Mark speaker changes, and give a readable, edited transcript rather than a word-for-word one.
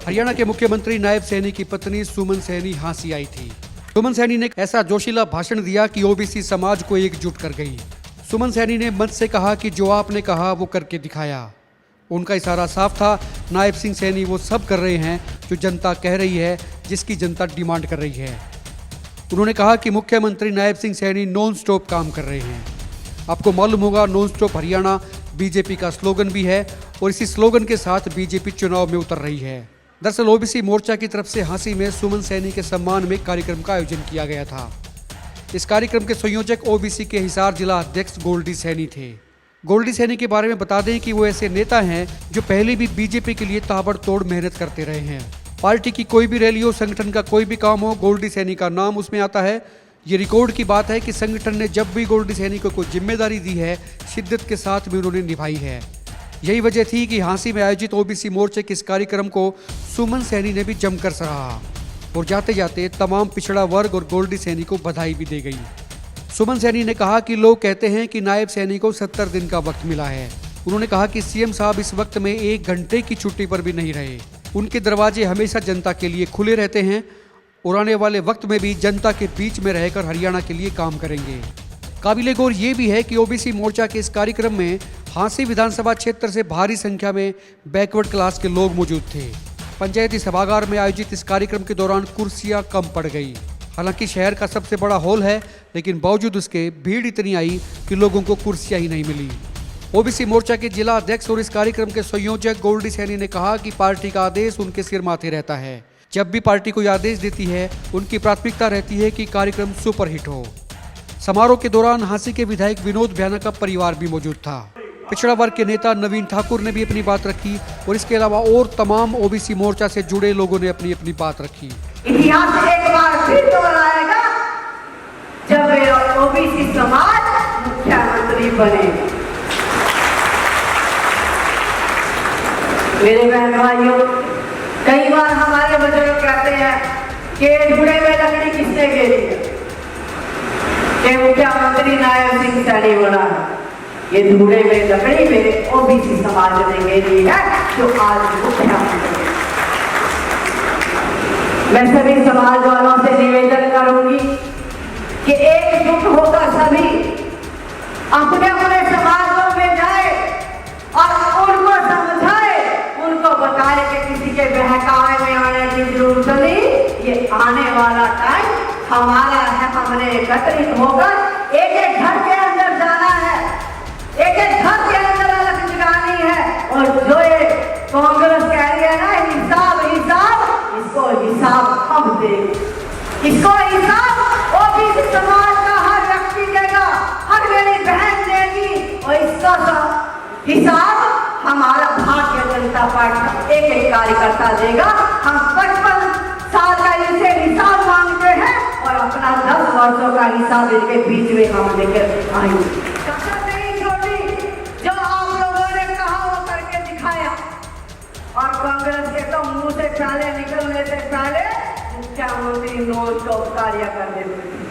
Speaker 1: हरियाणा के मुख्यमंत्री नायब सैनी की पत्नी सुमन सैनी हंसी आई थी। सुमन सैनी ने ऐसा जोशीला भाषण दिया कि ओबीसी समाज को एकजुट कर गई। सुमन सैनी ने मंच से कहा कि जो आपने कहा वो करके दिखाया। उनका इशारा साफ था, नायब सिंह सैनी वो सब कर रहे हैं जो जनता कह रही है, जिसकी जनता डिमांड कर रही है। उन्होंने कहा कि मुख्यमंत्री नायब सिंह सैनी नॉन स्टॉप काम कर रहे हैं। आपको मालूम होगा, नॉन स्टॉप हरियाणा बीजेपी का स्लोगन भी है और इसी स्लोगन के साथ बीजेपी चुनाव में उतर रही है। दरअसल ओबीसी मोर्चा की तरफ से हांसी में सुमन सैनी के सम्मान में कार्यक्रम का आयोजन किया गया था। इस कार्यक्रम के संयोजक ओबीसी के हिसार जिला अध्यक्ष गोल्डी सैनी थे। गोल्डी सैनी के बारे में बता दें कि वो ऐसे नेता हैं जो पहले भी बीजेपी के लिए ताबड़तोड़ मेहनत करते रहे हैं। पार्टी की कोई भी रैली हो, संगठन का कोई भी काम हो, गोल्डी सैनी का नाम उसमें आता है। ये रिकॉर्ड की बात है कि संगठन ने जब भी गोल्डी सैनी को कोई जिम्मेदारी दी है, शिद्दत के साथ भी उन्होंने निभाई है। यही वजह थी कि हांसी में आयोजित ओबीसी मोर्चे के इस कार्यक्रम को सुमन सैनी ने भी जमकर सराहा और जाते जाते तमाम पिछड़ा वर्ग और गोल्डी सैनी को बधाई भी दे गई। सुमन सैनी ने कहा कि लोग कहते हैं कि नायब सैनी को 70 दिन का वक्त मिला है। उन्होंने कहा कि सीएम साहब इस वक्त में 1 घंटे की छुट्टी पर भी नहीं रहे। उनके दरवाजे हमेशा जनता के लिए खुले रहते हैं और आने वाले वक्त में भी जनता के बीच में रहकर हरियाणा के लिए काम करेंगे। काबिले गौर ये भी है कि ओबीसी मोर्चा के इस कार्यक्रम में हांसी विधानसभा क्षेत्र से भारी संख्या में बैकवर्ड क्लास के लोग मौजूद थे। पंचायती सभागार में आयोजित इस कार्यक्रम के दौरान कुर्सियां कम पड़ गई। हालांकि शहर का सबसे बड़ा हॉल है, लेकिन बावजूद उसके भीड़ इतनी आई कि लोगों को कुर्सियां ही नहीं मिली। ओबीसी मोर्चा के जिला अध्यक्ष और इस कार्यक्रम के संयोजक गोल्डी सैनी ने कहा कि पार्टी का आदेश उनके सिर माथे रहता है। जब भी पार्टी कोई आदेश देती है, उनकी प्राथमिकता रहती है कि कार्यक्रम सुपरहिट हो। समारोह के दौरान हांसी के विधायक विनोद भ्याना का परिवार भी मौजूद था। पिछड़ा वर्ग के नेता नवीन ठाकुर ने भी अपनी बात रखी और इसके अलावा और तमाम ओबीसी मोर्चा से जुड़े लोगों ने अपनी अपनी बात रखी।
Speaker 2: इतिहास एक बार फिर दोहराएगा जब ओबीसी समाज मुख्यमंत्री बने। मेरे बहन भाइयों, कई बार हमारे बुजुर्ग कहते हैं कि जुड़े में लकड़ी किसने घेरी है, कि मुख्यमंत्री नायब सिंह सैनी बना है। ये जुड़े में लकड़ी में ओबीसी समाज ने घेरी है, जो आज मुख्यमंत्री। मैं सभी समाज वालों से निवेदन करूंगी कि एकजुट होकर सभी अपने अपने समाजों में जाए और उनको समझाए, उनको बताए कि किसी के बहकावे में आने की जरूरत नहीं। ये आने वाला टाइम हमारा है, हमने एकत्रित होकर एक एक घर के अंदर जाना है, एक एक घर के अंदर अलग जगानी है। और जो ये कांग्रेस कह रही है ना, हिसाब हिसाब, इसको हिसाब हम देंगे। इसको हिसाब ओबीसी समाज का हर व्यक्ति देगा, हर मेरी बहन देगी और इसका हिसाब हमारा भारतीय जनता पार्टी का एक एक कार्यकर्ता देगा। हम 55 साल का इनसे हिसाब मांगते हैं और अपना 10 वर्षों का हिसाब इनके बीच में हम लेकर आएंगे। कसर नहीं छोड़ी, जो आप लोगों ने कहा वो करके दिखाया। और कांग्रेस के तो मुंह से प्याले निकलने से पहले मुख्यमंत्री नॉन स्टॉप कार्य कर देते थे।